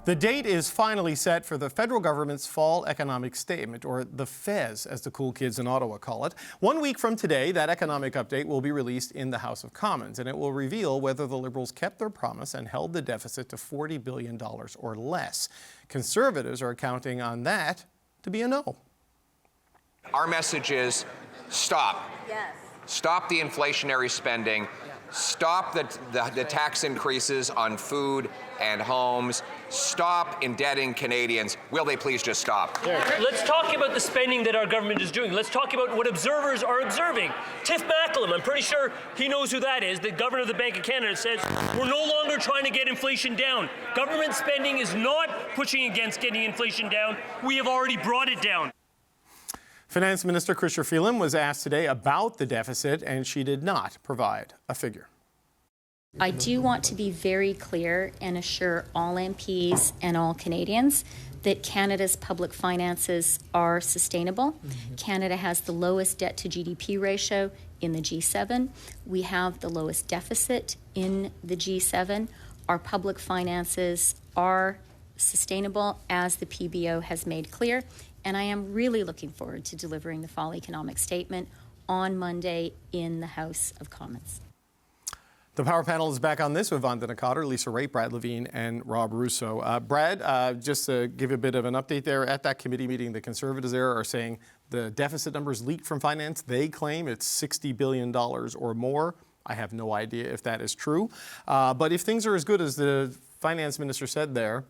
The date is finally set for the federal government's fall economic statement, or the FES, as the cool kids in Ottawa call it. 1 week from today, that economic update will be released in the House of Commons, and it will reveal whether the Liberals kept their promise and held the deficit to $40 billion or less. Conservatives are counting on that to be a no. Our message is stop. Yes. Stop the inflationary spending. Stop the tax increases on food and homes. Stop indebting Canadians. Will they please just stop? Let's talk about the spending that our government is doing. Let's talk about what observers are observing. Tiff Macklem, I'm pretty sure he knows who that is. The governor of the Bank of Canada says we're no longer trying to get inflation down. Government spending is not pushing against getting inflation down. We have already brought it down. Finance Minister Chrystia Freeland was asked today about the deficit, and she did not provide a figure. I do want to be very clear and assure all MPs and all Canadians that Canada's public finances are sustainable. Canada has the lowest debt to GDP ratio in the G7. We have the lowest deficit in the G7. Our public finances are sustainable, as the PBO has made clear. And I am really looking forward to delivering the fall economic statement on Monday in the House of Commons. The Power Panel is back on this with Vandana Cotter, Lisa Raitt, Brad Levine, and Rob Russo. Brad, just to give a bit of an update there, at that committee meeting, the Conservatives there are saying the deficit numbers leaked from finance. They claim it's $60 billion or more. I have no idea if that is true. But if things are as good as the finance minister said there,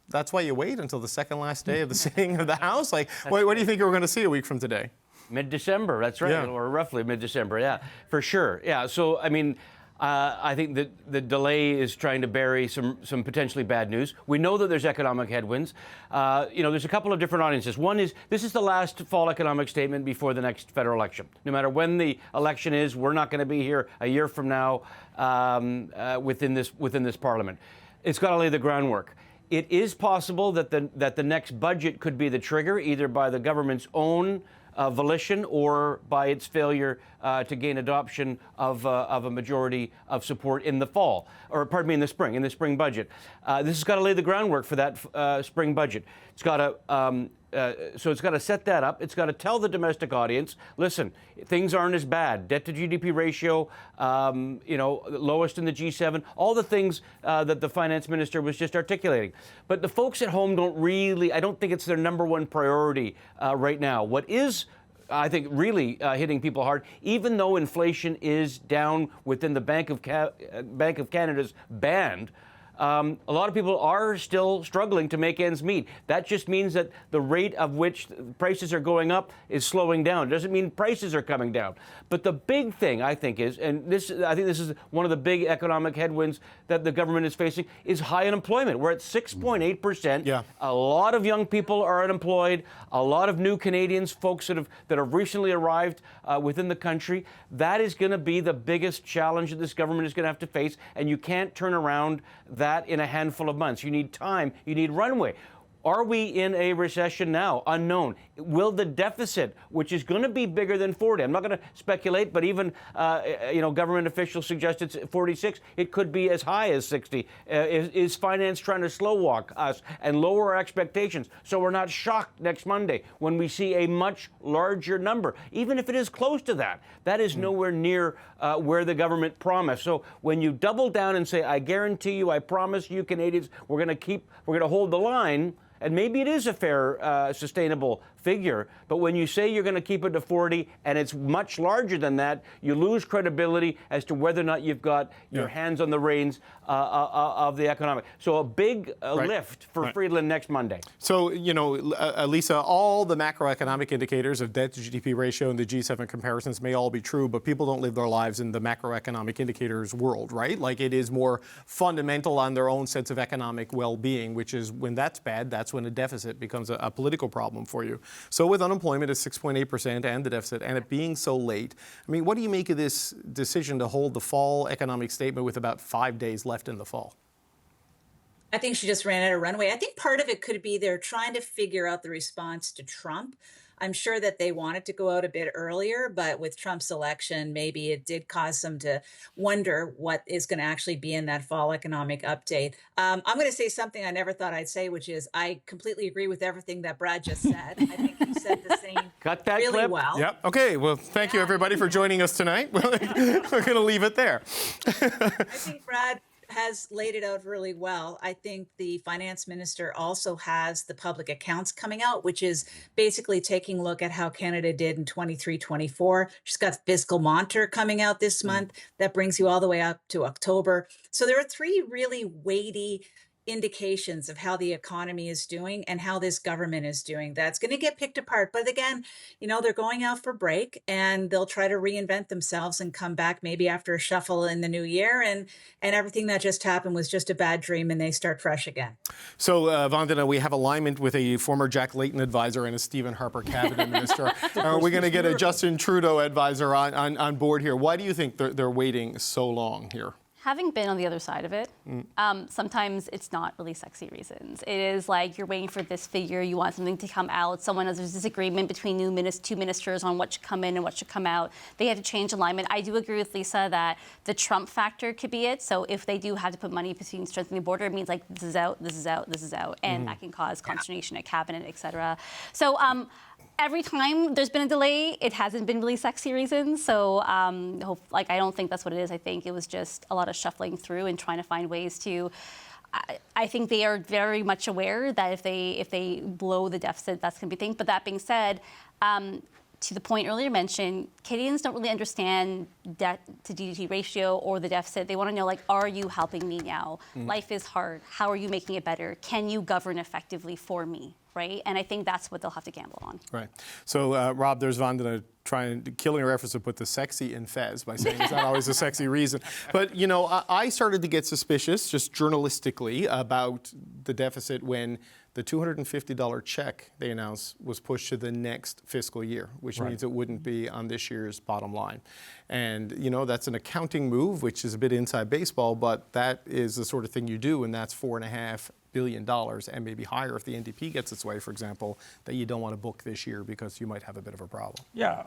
that's why you wait until the second last day of the sitting of the House? Like, what do you think we're going to see a week from today? Mid-December, that's right, or roughly mid-December, yeah, for sure. Yeah, so, I mean, I think that the delay is trying to bury some potentially bad news. We know that there's economic headwinds. There's a couple of different audiences. One is, this is the last fall economic statement before the next federal election. No matter when the election is, we're not going to be here a year from now within this Parliament. It's got to lay the groundwork. It is possible that the next budget could be the trigger, either by the government's own volition or by its failure to gain adoption of a majority of support in the fall, or pardon me, in the spring budget. This has got to lay the groundwork for that spring budget. It's got to it's got to set that up. It's got to tell the domestic audience, listen, things aren't as bad. Debt to GDP ratio, lowest in the G7, all the things that the finance minister was just articulating. But the folks at home I don't think it's their number one priority right now. What is, I think, really hitting people hard, even though inflation is down within the Bank of Canada's band, a lot of people are still struggling to make ends meet. That just means that the rate of which prices are going up is slowing down. It doesn't mean prices are coming down. But the big thing, I think, is, and I think this is one of the big economic headwinds that the government is facing, is high unemployment. We're at 6.8%. Yeah. A lot of young people are unemployed. A lot of new Canadians, folks that have recently arrived within the country. That is going to be the biggest challenge that this government is going to have to face, and you can't turn around that in a handful of months. You need time. You need runway. Are we in a recession now? Unknown. Will the deficit, which is going to be bigger than 40, I'm not going to speculate, but even government officials suggest it's 46. It could be as high as 60. Is finance trying to slow walk us and lower our expectations so we're not shocked next Monday when we see a much larger number? Even if it is close to that, that is nowhere near where the government promised. So when you double down and say, I guarantee you, I promise you Canadians, we're going to hold the line. And maybe it is a fair, sustainable figure, but when you say you're going to keep it to 40 and it's much larger than that, you lose credibility as to whether or not you've got your hands on the reins of the economic. So a big lift for Freeland next Monday. So, Lisa, all the macroeconomic indicators of debt to GDP ratio and the G7 comparisons may all be true, but people don't live their lives in the macroeconomic indicators world, right? Like, it is more fundamental on their own sense of economic well-being, which is, when that's bad, that's when a deficit becomes a political problem for you. So with unemployment at 6.8% and the deficit, and it being so late, I mean, what do you make of this decision to hold the fall economic statement with about 5 days left in the fall? I think she just ran out of runway. I think part of it could be they're trying to figure out the response to Trump. I'm sure that they wanted to go out a bit earlier, but with Trump's election, maybe it did cause them to wonder what is going to actually be in that fall economic update. I'm going to say something I never thought I'd say, which is I completely agree with everything that Brad just said. I think you said the same Got that really clip? well. Yep. Okay. Well, thank you everybody for joining us tonight. We're going to leave it there. I think Brad has laid it out really well. I think the finance minister also has the public accounts coming out, which is basically taking a look at how Canada did in 23-24. She's got fiscal monitor coming out this month that brings you all the way up to October. So there are three really weighty indications of how the economy is doing and how this government is doing. That's going to get picked apart. But again, they're going out for break and they'll try to reinvent themselves and come back maybe after a shuffle in the new year. And everything that just happened was just a bad dream and they start fresh again. So, Vandana, we have alignment with a former Jack Layton advisor and a Stephen Harper cabinet minister. Are we going to get a Justin Trudeau advisor on board here? Why do you think they're waiting so long here? Having been on the other side of it, sometimes it's not really sexy reasons. It is like you're waiting for this figure, you want something to come out, there's a disagreement between two ministers on what should come in and what should come out. They had to change alignment. I do agree with Lisa that the Trump factor could be it. So if they do have to put money between strengthening the border, it means like this is out, this is out, this is out. And that can cause consternation at cabinet, et cetera. So every time there's been a delay, it hasn't been really sexy reasons. So I don't think that's what it is. I think it was just a lot of shuffling through and trying to find ways to. I think they are very much aware that if they blow the deficit, that's going to be a thing. But that being said, to the point earlier mentioned, Canadians don't really understand debt to GDP ratio or the deficit. They want to know, are you helping me now? Life is hard. How are you making it better? Can you govern effectively for me? Right? And I think that's what they'll have to gamble on. Right. So, Rob, there's Vandana killing her efforts to put the sexy in Fez by saying it's not always a sexy reason. But, I started to get suspicious, just journalistically, about the deficit when the $250 check they announced was pushed to the next fiscal year, which means it wouldn't be on this year's bottom line. And, that's an accounting move, which is a bit inside baseball, but that is the sort of thing you do, and that's $4.5 billion and maybe higher if the NDP gets its way, for example, that you don't want to book this year because you might have a bit of a problem. Yeah,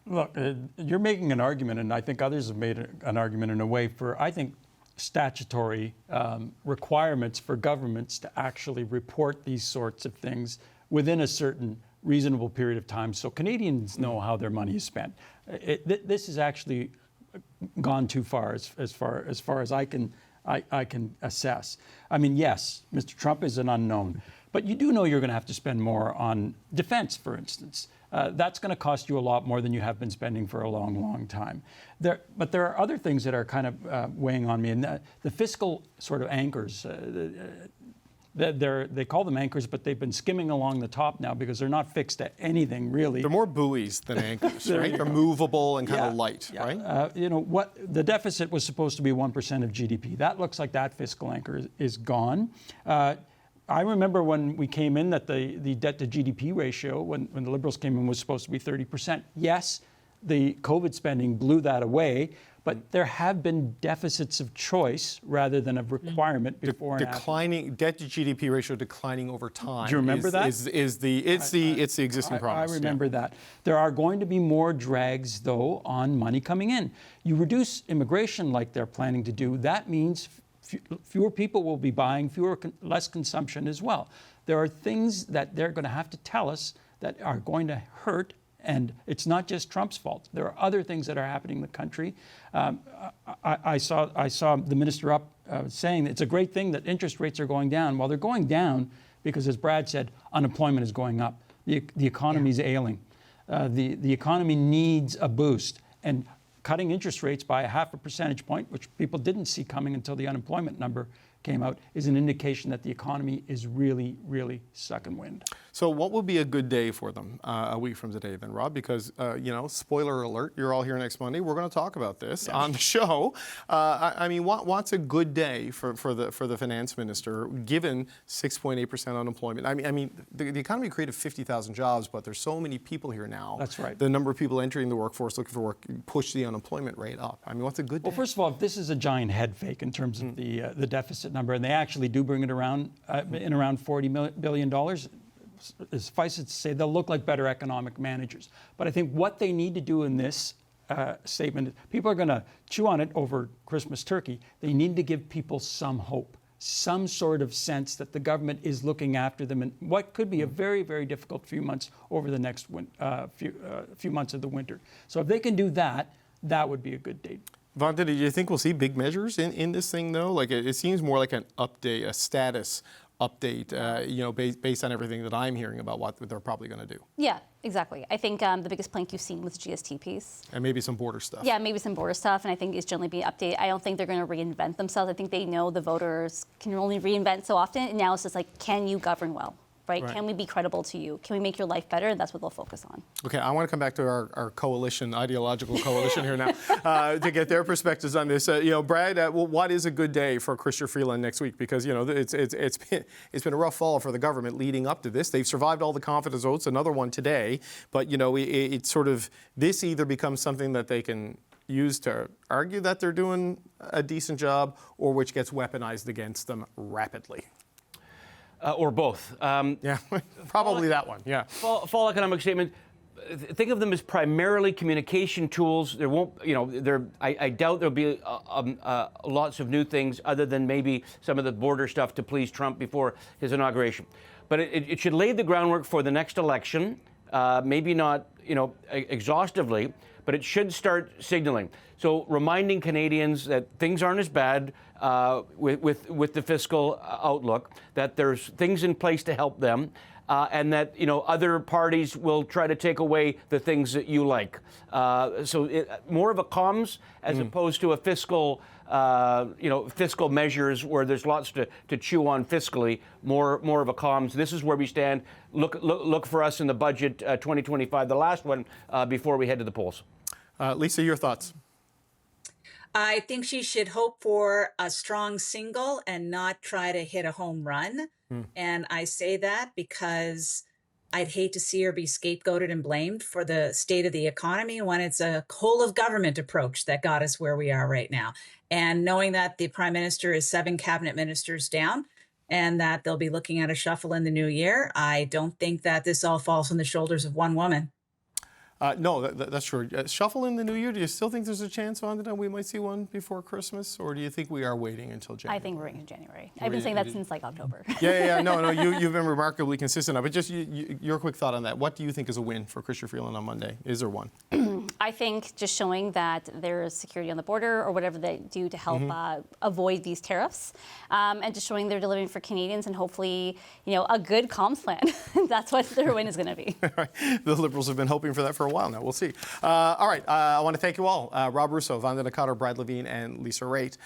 look, you're making an argument, and I think others have made an argument in a way for, I think, statutory requirements for governments to actually report these sorts of things within a certain reasonable period of time so Canadians know how their money is spent. This has actually gone too far as far as I can assess. I mean, yes, Mr. Trump is an unknown, but you do know you're going to have to spend more on defense, for instance. That's going to cost you a lot more than you have been spending for a long, long time. But there are other things that are kind of weighing on me, and the fiscal sort of anchors. They call them anchors, but they've been skimming along the top now because they're not fixed to anything really. They're more buoys than anchors, right? They're movable and kind of light, right? What the deficit was supposed to be 1% of GDP. That looks like that fiscal anchor is gone. I remember when we came in that the debt to GDP ratio, when the Liberals came in, was supposed to be 30%. Yes, the COVID spending blew that away, but there have been deficits of choice rather than of requirement before and declining debt to GDP ratio declining over time. Do you remember that? It's the existing promise. I remember that. There are going to be more drags, though, on money coming in. You reduce immigration like they're planning to do. That means fewer people will be buying, less consumption as well. There are things that they're going to have to tell us that are going to hurt. And it's not just Trump's fault. There are other things that are happening in the country. I saw the minister up saying that it's a great thing that interest rates are going down. Well, they're going down because, as Brad said, unemployment is going up. The economy is ailing. The economy needs a boost. And cutting interest rates by 0.5 percentage point, which people didn't see coming until the unemployment number came out, is an indication that the economy is really, really sucking wind. So what would be a good day for them a week from today then, Rob? Because, spoiler alert, you're all here next Monday. We're going to talk about this on the show. What's a good day for the finance minister, given 6.8% unemployment? The economy created 50,000 jobs, but there's so many people here now. That's right. The number of people entering the workforce looking for work pushed the unemployment rate up. What's a good day? Well, first of all, this is a giant head fake in terms of the deficit number, and they actually do bring it around in around $40 billion. suffice it to say, they'll look like better economic managers. But I think what they need to do in this statement, people are going to chew on it over Christmas turkey. They need to give people some hope, some sort of sense that the government is looking after them in what could be a very, very difficult few months over the next few months of the winter. So if they can do that, that would be a good date. Vanda, do you think we'll see big measures in this thing, though? Like it seems more like an update, a status update, based on everything that I'm hearing about what they're probably going to do. Yeah, exactly. I think the biggest plank you've seen was the GST piece. And maybe some border stuff. Yeah, maybe some border stuff, and I think it's generally being updated. I don't think they're going to reinvent themselves. I think they know the voters can only reinvent so often, and now it's just like, can you govern well? Right? Can we be credible to you? Can we make your life better? And that's what they'll focus on. Okay, I want to come back to our coalition, ideological coalition here now, to get their perspectives on this. Brad, what is a good day for Chrystia Freeland next week? Because it's been a rough fall for the government leading up to this. They've survived all the confidence votes, another one today, but it's sort of this either becomes something that they can use to argue that they're doing a decent job, or which gets weaponized against them rapidly. Or both. Yeah, probably that one, yeah. Fall economic statement, think of them as primarily communication tools. There won't, I doubt there'll be lots of new things other than maybe some of the border stuff to please Trump before his inauguration. But it should lay the groundwork for the next election, maybe not, exhaustively, but it should start signaling. So reminding Canadians that things aren't as bad with the fiscal outlook, that there's things in place to help them, and that other parties will try to take away the things that you like. So more of a comms as opposed to a fiscal, fiscal measures where there's lots to chew on fiscally. More of a comms. This is where we stand. Look for us in the budget 2025, the last one before we head to the polls. Lisa, your thoughts? I think she should hope for a strong single and not try to hit a home run. And I say that because I'd hate to see her be scapegoated and blamed for the state of the economy when it's a whole of government approach that got us where we are right now. And knowing that the Prime Minister is 7 cabinet ministers down and that they'll be looking at a shuffle in the new year, I don't think that this all falls on the shoulders of one woman. No, that's true. Shuffle in the new year, do you still think there's a chance, Vanda, we might see one before Christmas? Or do you think we are waiting until January? I think we're waiting until January. I've been saying that since October. Yeah. No, you've been remarkably consistent on it. But just your quick thought on that. What do you think is a win for Chrystia Freeland on Monday? Is there one? I think just showing that there is security on the border or whatever they do to help avoid these tariffs, and just showing they're delivering for Canadians and hopefully, a good comms plan. That's what their win is going to be. The Liberals have been hoping for that for a while now. We'll see. All right. I want to thank you all. Rob Russo, Vanda Nakata, Brad Levine, and Lisa Raitt.